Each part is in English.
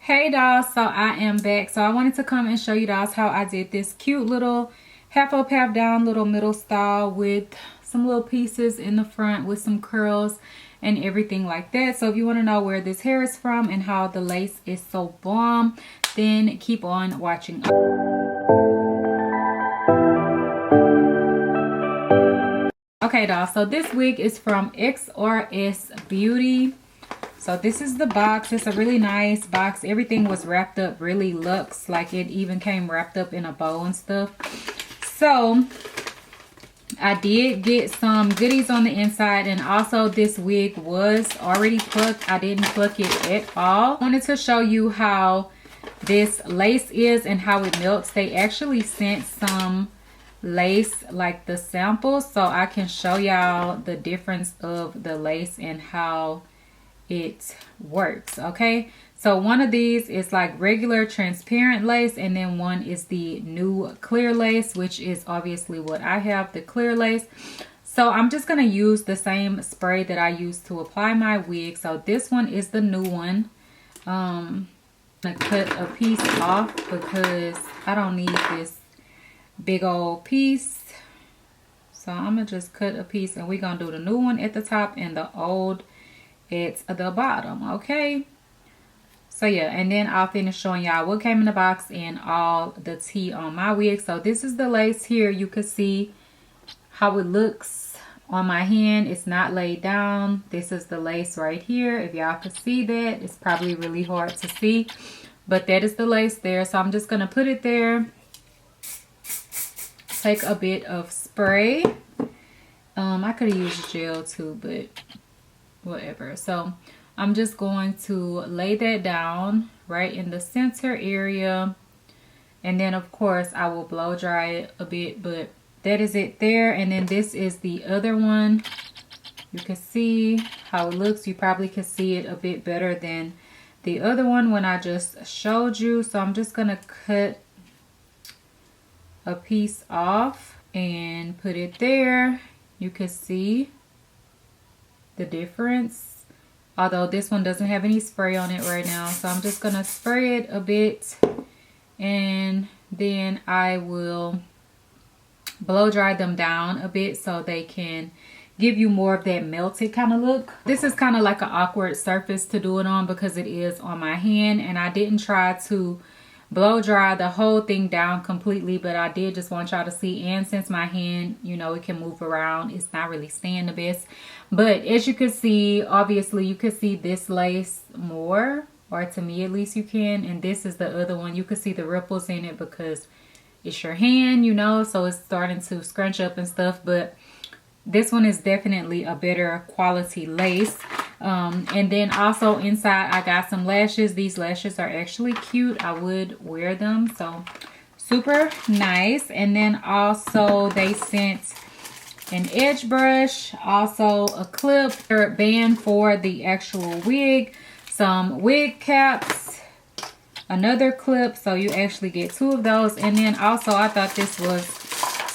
Hey dolls, so I am back. So I wanted to come and show you dolls how I did this cute little half up, half down little middle style with some little pieces in the front with some curls and everything like that. So if you want to know where this hair is from and how the lace is so bomb, then keep on watching. Okay dolls, so this wig is from Xrsbeauty. So this is the box. It's a really nice box. Everything was wrapped up really luxe, like it even came wrapped up in a bow and stuff. So I did get some goodies on the inside, and also this wig was already plucked. I didn't pluck it at all. I wanted to show you how this lace is and how it melts. They actually sent some lace, like the samples, so I can show y'all the difference of the lace and how it works. Okay, so one of these is like regular transparent lace, and then one is the new clear lace, which is obviously what I have, the clear lace. So I'm just going to use the same spray that I use to apply my wig. So this one is the new one. I'm gonna cut a piece off because I don't need this big old piece. So I'm gonna just cut a piece, and we're gonna do the new one at the top and the old at the bottom. Okay, so yeah, and then I'll finish showing y'all what came in the box and all the tea on my wig. So this is the lace here. You can see how it looks on my hand. It's not laid down. This is the lace right here. If y'all can see that, it's probably really hard to see, but that is the lace there. So I'm just gonna put it there, take a bit of spray. I could have used gel too, but whatever. So I'm just going to lay that down right in the center area, and then of course I will blow dry it a bit, but that is it there. And then this is the other one. You can see how it looks. You probably can see it a bit better than the other one when I just showed you. So I'm just gonna cut a piece off and put it there. You can see the difference, although this one doesn't have any spray on it right now. So I'm just gonna spray it a bit, and then I will blow dry them down a bit so they can give you more of that melted kind of look. This is kind of like an awkward surface to do it on because it is on my hand, and I didn't try to blow dry the whole thing down completely, but I did just want y'all to see. And since my hand, you know, it can move around, it's not really staying the best. But as you can see, obviously you can see this lace more, or to me at least you can, and this is the other one. You can see the ripples in it because it's your hand, you know, so it's starting to scrunch up and stuff. But this one is definitely a better quality lace. And then also inside I got some lashes. These lashes are actually cute. I would wear them, so super nice. And then also they sent an edge brush, also a clip, a band for the actual wig, some wig caps, another clip, so you actually get two of those. And then also I thought this was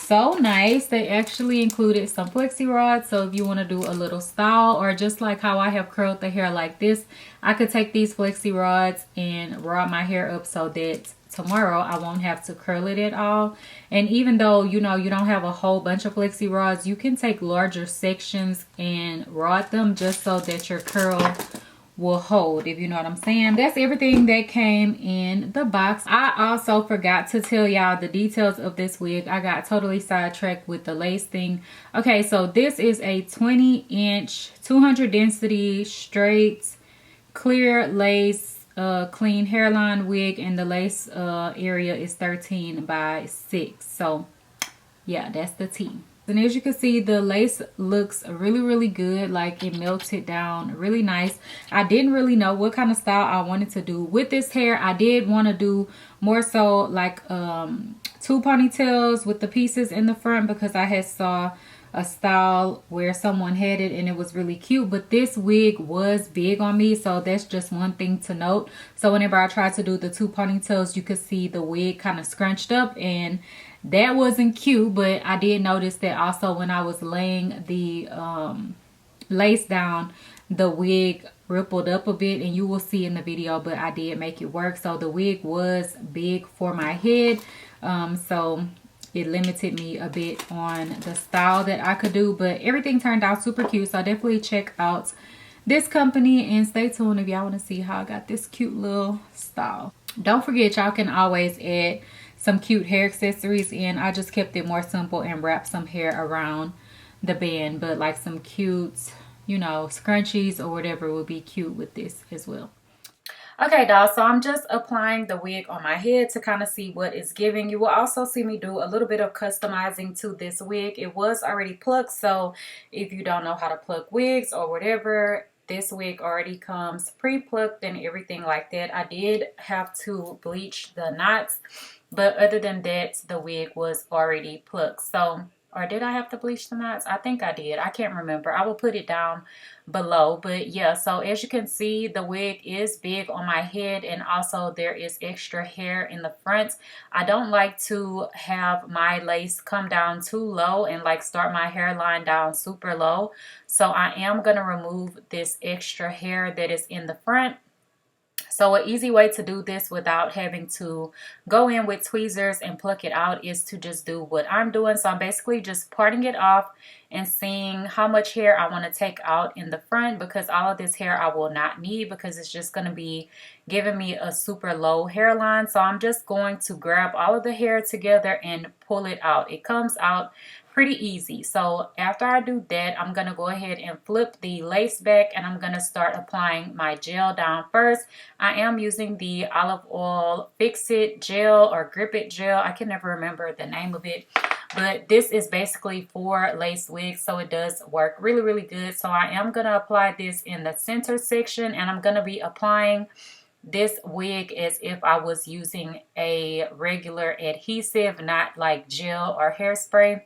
so nice, they actually included some flexi rods. So if you want to do a little style, or just like how I have curled the hair like this, I could take these flexi rods and rod my hair up so that tomorrow I won't have to curl it at all. And even though, you know, you don't have a whole bunch of flexi rods, you can take larger sections and rod them just so that your curl will hold, if you know what I'm saying. That's everything that came in the box. I also forgot to tell y'all the details of this wig. I got totally sidetracked with the lace thing. Okay, so this is a 20-inch 200 density straight clear lace clean hairline wig, and the lace area is 13 by 6. So yeah, that's the T. And as you can see, the lace looks really good, like it melted down really nice. I didn't really know what kind of style I wanted to do with this hair. I did want to do more so like 2 ponytails with the pieces in the front, because I had saw a style where someone had it and it was really cute, but this wig was big on me, so that's just one thing to note. So whenever I tried to do the 2 ponytails, you could see the wig kind of scrunched up, and that wasn't cute. But I did notice that also when I was laying the lace down, the wig rippled up a bit, and you will see in the video, but I did make it work. So the wig was big for my head, so it limited me a bit on the style that I could do, but everything turned out super cute. So definitely check out this company and stay tuned if y'all want to see how I got this cute little style. Don't forget, y'all can always add some cute hair accessories in. I just kept it more simple and wrapped some hair around the band, but like some cute, you know, scrunchies or whatever would be cute with this as well. Okay, dolls, so I'm just applying the wig on my head to kind of see what it's giving. You will also see me do a little bit of customizing to this wig. It was already plucked, so if you don't know how to pluck wigs or whatever, this wig already comes pre-plucked and everything like that. I did have to bleach the knots, but other than that, the wig was already plucked. So, or did I have to bleach the knots? I think I did. I can't remember. I will put it down below. But yeah, so as you can see, the wig is big on my head, and also there is extra hair in the front. I don't like to have my lace come down too low and like start my hairline down super low. So I am going to remove this extra hair that is in the front. So an easy way to do this without having to go in with tweezers and pluck it out is to just do what I'm doing. So I'm basically just parting it off and seeing how much hair I want to take out in the front, because all of this hair I will not need because it's just going to be giving me a super low hairline. So I'm just going to grab all of the hair together and pull it out. It comes out pretty easy. So after I do that, I'm going to go ahead and flip the lace back, and I'm going to start applying my gel down first. I am using the olive oil Fix It gel or Grip It gel. I can never remember the name of it, but this is basically for lace wigs, so it does work really, really good. So I am going to apply this in the center section, and I'm going to be applying this wig as if I was using a regular adhesive, not like gel or hairspray,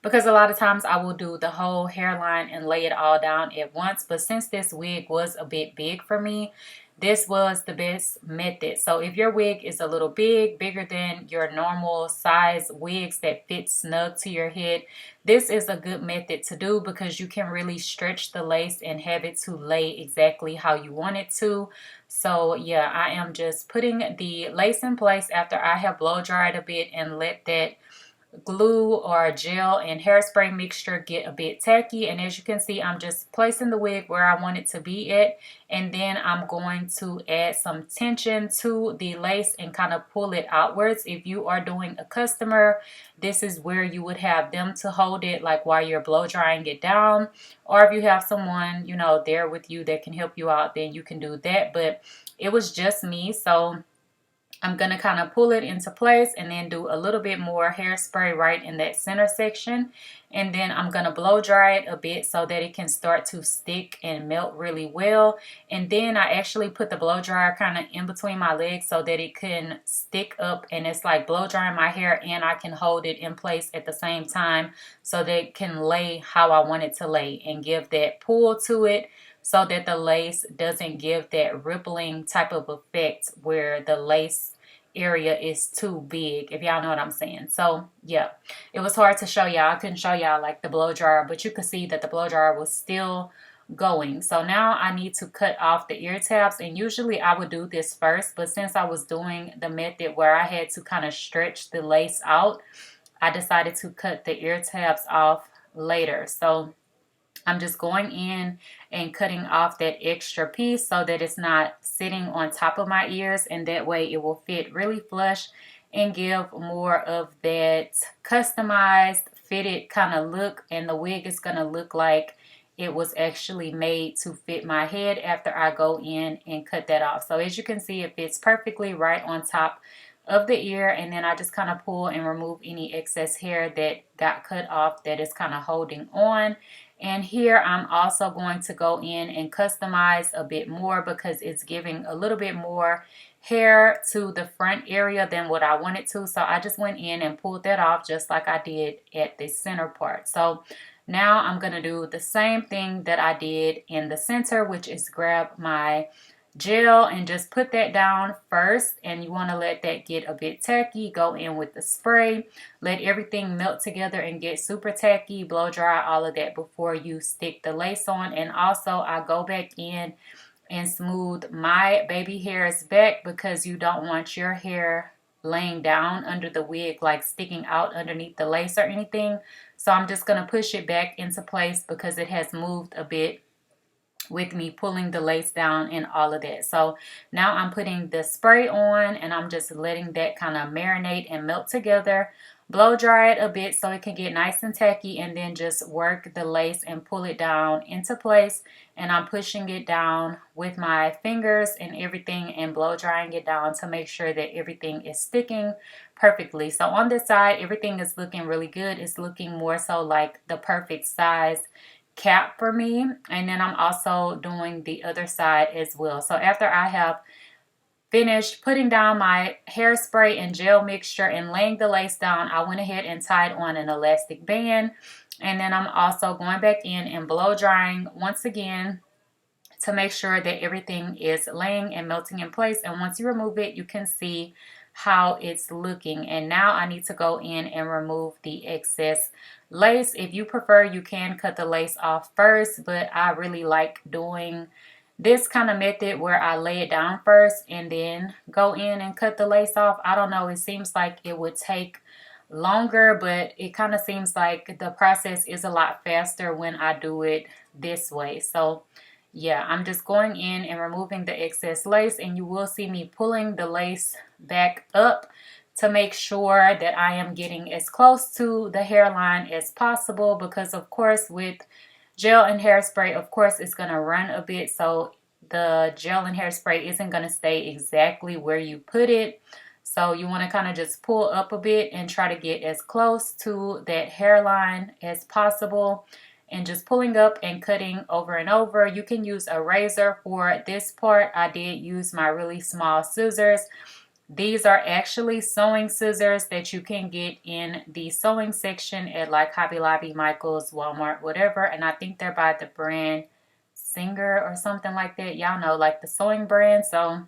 because a lot of times I will do the whole hairline and lay it all down at once. But since this wig was a bit big for me, this was the best method. So if your wig is a little bigger than your normal size wigs that fit snug to your head, this is a good method to do because you can really stretch the lace and have it to lay exactly how you want it to. So yeah, I am just putting the lace in place after I have blow dried a bit and let that glue or gel and hairspray mixture get a bit tacky. And as you can see, I'm just placing the wig where I want it to be at, and then I'm going to add some tension to the lace and kind of pull it outwards. If you are doing a customer, this is where you would have them to hold it, like while you're blow drying it down, or if you have someone, you know, there with you that can help you out, then you can do that. But it was just me, so I'm going to kind of pull it into place and then do a little bit more hairspray right in that center section. And then I'm going to blow dry it a bit so that it can start to stick and melt really well. And then I actually put the blow dryer kind of in between my legs so that it can stick up, and it's like blow drying my hair and I can hold it in place at the same time so that it can lay how I want it to lay and give that pull to it, so that the lace doesn't give that rippling type of effect where the lace area is too big, if y'all know what I'm saying. So yeah, it was hard to show y'all. I couldn't show y'all like the blow dryer, but you could see that the blow dryer was still going. So now I need to cut off the ear tabs, and usually I would do this first, but since I was doing the method where I had to kind of stretch the lace out, I decided to cut the ear tabs off later. So I'm just going in and cutting off that extra piece so that it's not sitting on top of my ears, and that way it will fit really flush and give more of that customized fitted kind of look, and the wig is going to look like it was actually made to fit my head after I go in and cut that off. So as you can see, it fits perfectly right on top of the ear, and then I just kind of pull and remove any excess hair that got cut off that is kind of holding on. And here I'm also going to go in and customize a bit more because it's giving a little bit more hair to the front area than what I wanted to. So I just went in and pulled that off just like I did at the center part. So now I'm going to do the same thing that I did in the center, which is grab my gel and just put that down first, and you want to let that get a bit tacky. Go in with the spray, let everything melt together and get super tacky. Blow dry all of that before you stick the lace on. And also I go back in and smooth my baby hairs back, because you don't want your hair laying down under the wig, like sticking out underneath the lace or anything. So I'm just going to push it back into place because it has moved a bit with me pulling the lace down and all of that. So now I'm putting the spray on, and I'm just letting that kind of marinate and melt together. Blow dry it a bit so it can get nice and tacky, and then just work the lace and pull it down into place. And I'm pushing it down with my fingers and everything and blow drying it down to make sure that everything is sticking perfectly. So on this side, everything is looking really good. It's looking more so like the perfect size cap for me. And then I'm also doing the other side as well. So after I have finished putting down my hairspray and gel mixture and laying the lace down, I went ahead and tied on an elastic band. And then I'm also going back in and blow drying once again to make sure that everything is laying and melting in place. And once you remove it, you can see how it's looking. And now I need to go in and remove the excess lace. If you prefer, you can cut the lace off first, but I really like doing this kind of method where I lay it down first and then go in and cut the lace off. I don't know, it seems like it would take longer, but it kind of seems like the process is a lot faster when I do it this way. So yeah, I'm just going in and removing the excess lace, and you will see me pulling the lace back up to make sure that I am getting as close to the hairline as possible, because of course with gel and hairspray, of course it's going to run a bit, so the gel and hairspray isn't going to stay exactly where you put it. So you want to kind of just pull up a bit and try to get as close to that hairline as possible, and just pulling up and cutting over and over. You can use a razor for this part. I did use my really small scissors. These are actually sewing scissors that you can get in the sewing section at like Hobby Lobby, Michael's, Walmart, whatever. And I think they're by the brand Singer or something like that. Y'all know, like the sewing brand. So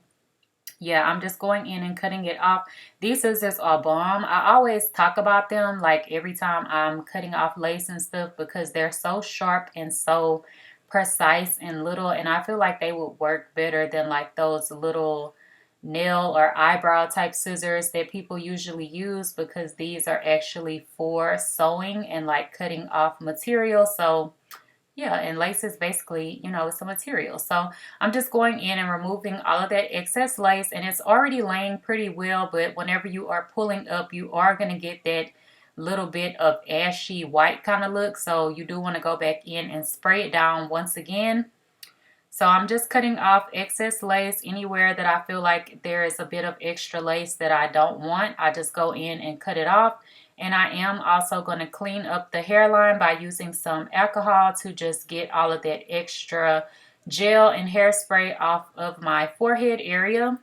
yeah, I'm just going in and cutting it off. These scissors are bomb. I always talk about them like every time I'm cutting off lace and stuff, because they're so sharp and so precise and little. And I feel like they would work better than like those little nail or eyebrow type scissors that people usually use, because these are actually for sewing and like cutting off material. So yeah, and lace is basically, you know, it's a material. So I'm just going in and removing all of that excess lace, and it's already laying pretty well, but whenever you are pulling up, you are going to get that little bit of ashy white kind of look. So you do want to go back in and spray it down once again. So I'm just cutting off excess lace. Anywhere that I feel like there is a bit of extra lace that I don't want, I just go in and cut it off. And I am also going to clean up the hairline by using some alcohol to just get all of that extra gel and hairspray off of my forehead area.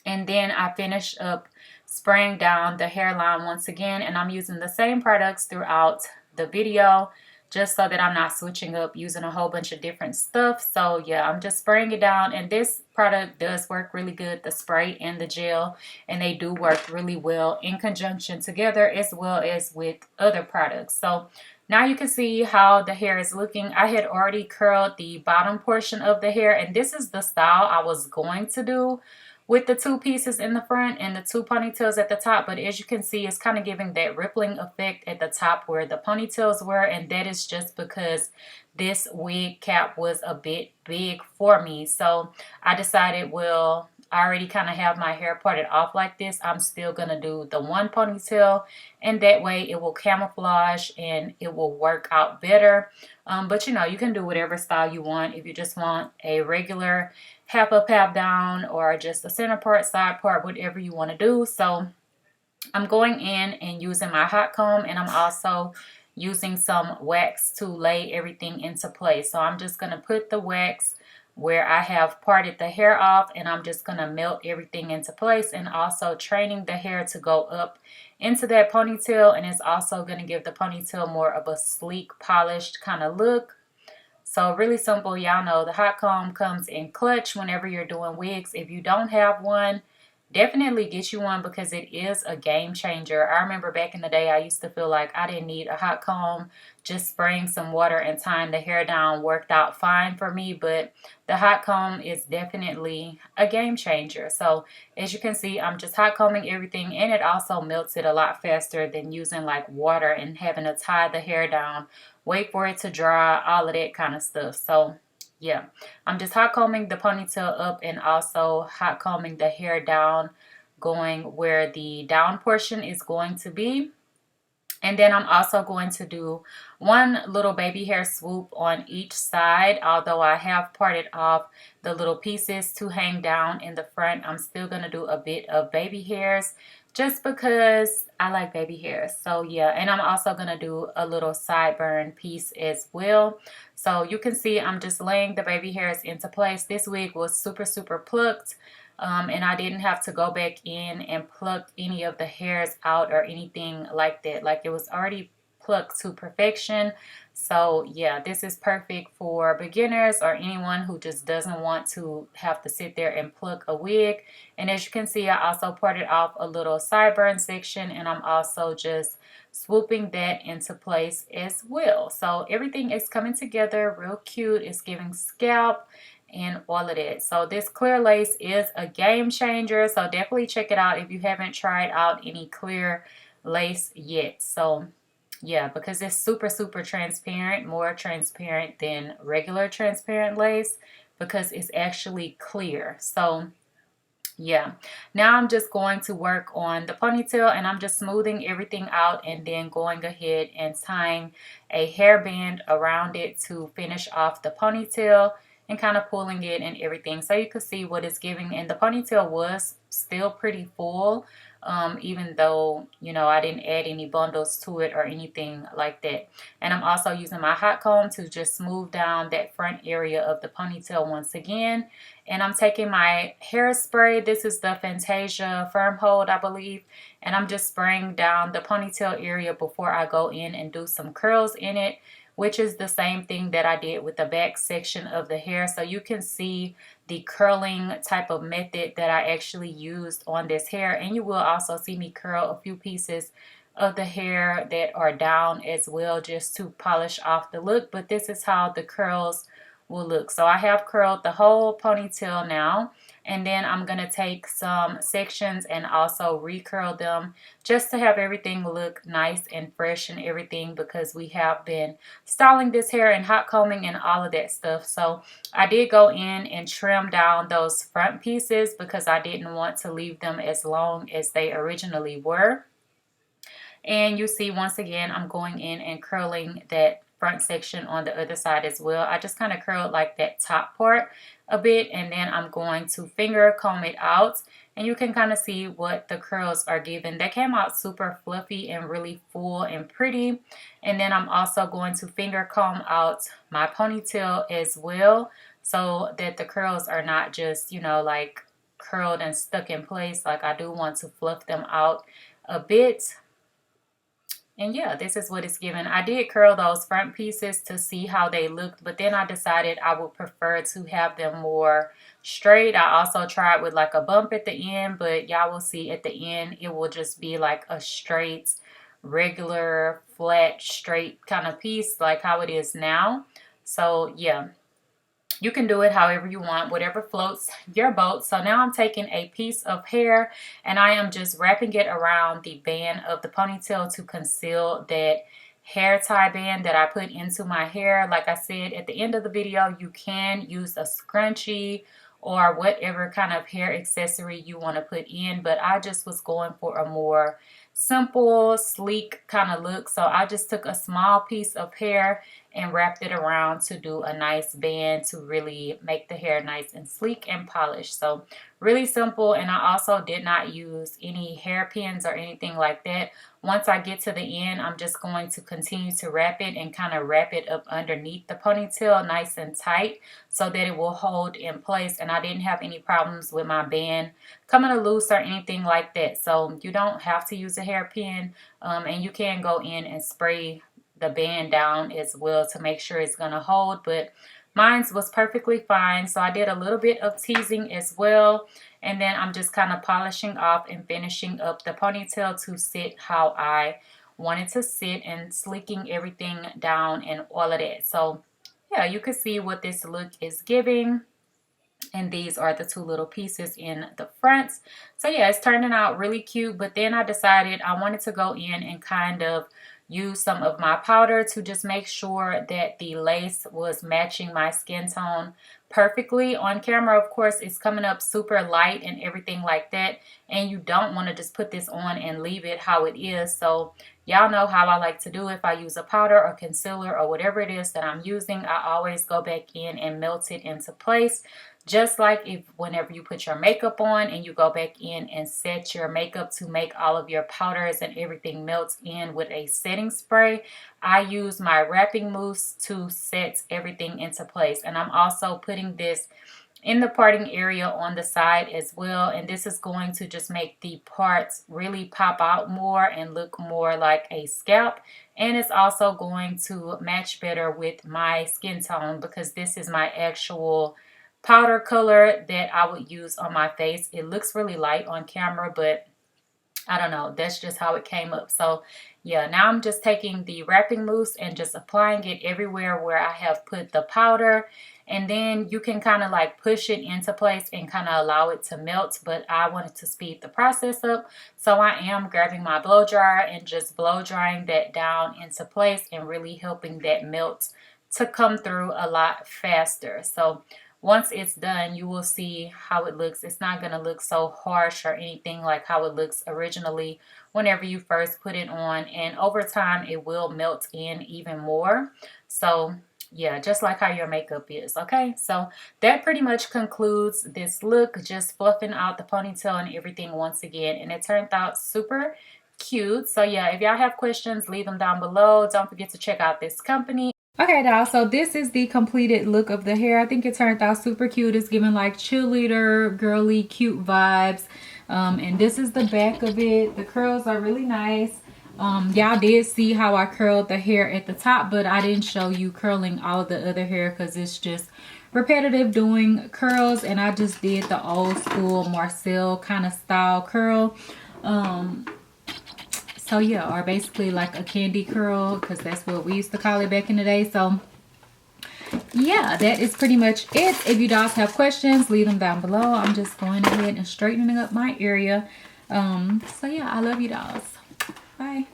And then I finish up spraying down the hairline once again. And I'm using the same products throughout the video, just so that I'm not switching up using a whole bunch of different stuff. So yeah, I'm just spraying it down, and this product does work really good, the spray and the gel, and they do work really well in conjunction together as well as with other products. So now you can see how the hair is looking. I had already curled the bottom portion of the hair, and this is the style I was going to do with the two pieces in the front and the two ponytails at the top. But as you can see, it's kind of giving that rippling effect at the top where the ponytails were, and that is just because this wig cap was a bit big for me. So I decided, well, I already kind of have my hair parted off like this. I'm still going to do the one ponytail, and that way it will camouflage and it will work out better. But you know, you can do whatever style you want. If you just want a regular half up, half down, or just a center part, side part, whatever you want to do. So I'm going in and using my hot comb, and I'm also using some wax to lay everything into place. So I'm just going to put the wax where I have parted the hair off, and I'm just going to melt everything into place, and also training the hair to go up into that ponytail, and it's also going to give the ponytail more of a sleek, polished kind of look. So So really simple. Y'all know the hot comb comes in clutch whenever you're doing wigs. If you don't have one, definitely get you one because it is a game changer. I remember back in the day, I used to feel like I didn't need a hot comb. Just spraying some water and tying the hair down worked out fine for me, but the hot comb is definitely a game changer. So as you can see, I'm just hot combing everything, and it also melts it a lot faster than using like water and having to tie the hair down, wait for it to dry, all of that kind of stuff. So yeah, I'm just hot combing the ponytail up and also hot combing the hair down, going where the down portion is going to be. And then I'm also going to do one little baby hair swoop on each side. Although I have parted off the little pieces to hang down in the front, I'm still going to do a bit of baby hairs just because I like baby hairs. So yeah, and I'm also going to do a little sideburn piece as well. So you can see I'm just laying the baby hairs into place. This wig was super plucked. And I didn't have to go back in and pluck any of the hairs out or anything like that. Like it was already plucked to perfection. So yeah, this is perfect for beginners or anyone who just doesn't want to have to sit there and pluck a wig. And as you can see, I also parted off a little sideburn section, and I'm also just swooping that into place as well. So everything is coming together real cute. It's giving scalp and all of that. So this clear lace is a game changer, so definitely check it out if you haven't tried out any clear lace yet. So yeah, because it's super transparent, more transparent than regular transparent lace because it's actually clear. So yeah, now I'm just going to work on the ponytail, and I'm just smoothing everything out and then going ahead and tying a hairband around it to finish off the ponytail and kind of pulling it and everything, so you could see what it's giving. And the ponytail was still pretty full, even though, you know, I didn't add any bundles to it or anything like that. And I'm also using my hot comb to just smooth down that front area of the ponytail once again. And I'm taking my hairspray. This is the Fantasia Firm Hold, I believe. And I'm just spraying down the ponytail area before I go in and do some curls in it, which is the same thing that I did with the back section of the hair. So you can see the curling type of method that I actually used on this hair. And you will also see me curl a few pieces of the hair that are down as well, just to polish off the look. But this is how the curls will look. So I have curled the whole ponytail now, and then I'm going to take some sections and also recurl them just to have everything look nice and fresh and everything, because we have been styling this hair and hot combing and all of that stuff. So I did go in and trim down those front pieces because I didn't want to leave them as long as they originally were. And you see, once again, I'm going in and curling that front section on the other side as well. I just kind of curled like that top part a bit, and then I'm going to finger comb it out, and you can kind of see what the curls are giving. They came out super fluffy and really full and pretty. And then I'm also going to finger comb out my ponytail as well, so that the curls are not just, you know, like curled and stuck in place. Like, I do want to fluff them out a bit. And yeah, this is what it's given. I did curl those front pieces to see how they looked, but then I decided I would prefer to have them more straight. I also tried with like a bump at the end, but y'all will see at the end it will just be like a straight, regular, flat, straight kind of piece, like how it is now. So yeah, you can do it however you want, whatever floats your boat. So now I'm taking a piece of hair and I am just wrapping it around the band of the ponytail to conceal that hair tie band that I put into my hair. Like I said at the end of the video, you can use a scrunchie or whatever kind of hair accessory you want to put in, but I just was going for a more simple, sleek kind of look. So I just took a small piece of hair and wrapped it around to do a nice band to really make the hair nice and sleek and polished. So really simple. And I also did not use any hairpins or anything like that. Once I get to the end, I'm just going to continue to wrap it and kind of wrap it up underneath the ponytail nice and tight so that it will hold in place. And I didn't have any problems with my band coming loose or anything like that. So you don't have to use a hairpin, and you can go in and spray the band down as well to make sure it's going to hold. But Mine was perfectly fine. So I did a little bit of teasing as well. And then I'm just kind of polishing off and finishing up the ponytail to sit how I wanted to sit and slicking everything down and all of that. So yeah, you can see what this look is giving. And these are the two little pieces in the front. So yeah, it's turning out really cute. But then I decided I wanted to go in and kind of use some of my powder to just make sure that the lace was matching my skin tone perfectly. On camera, of course, it's coming up super light and everything like that, and you don't want to just put this on and leave it how it is. So y'all know how I like to do. If I use a powder or concealer or whatever it is that I'm using, I always go back in and melt it into place. Just like whenever you put your makeup on and you go back in and set your makeup to make all of your powders and everything melts in with a setting spray, I use my wrapping mousse to set everything into place. And I'm also putting this in the parting area on the side as well, and this is going to just make the parts really pop out more and look more like a scalp. And it's also going to match better with my skin tone because this is my actual powder color that I would use on my face. It looks really light on camera, but I don't know, that's just how it came up. So yeah, now I'm just taking the wrapping mousse and just applying it everywhere where I have put the powder. And then you can kind of like push it into place and kind of allow it to melt. But I wanted to speed the process up, so I am grabbing my blow dryer and just blow drying that down into place and really helping that melt to come through a lot faster. So once it's done, you will see how it looks. It's not going to look so harsh or anything like how it looks originally whenever you first put it on. And over time, it will melt in even more. So yeah, just like how your makeup is. Okay, so that pretty much concludes this look. Just fluffing out the ponytail and everything once again. And it turned out super cute. So yeah, if y'all have questions, leave them down below. Don't forget to check out this company. Okay, y'all, so this is the completed look of the hair. I think it turned out super cute. It's giving like cheerleader, girly, cute vibes. And this is the back of it. The curls are really nice. Y'all did see how I curled the hair at the top, but I didn't show you curling all of the other hair because it's just repetitive doing curls. And I just did the old school Marcel kind of style curl. So yeah, or basically like a candy curl, because that's what we used to call it back in the day. So yeah, that is pretty much it. If you guys have questions, leave them down below. I'm just going ahead and straightening up my area. So yeah, I love you guys. Bye.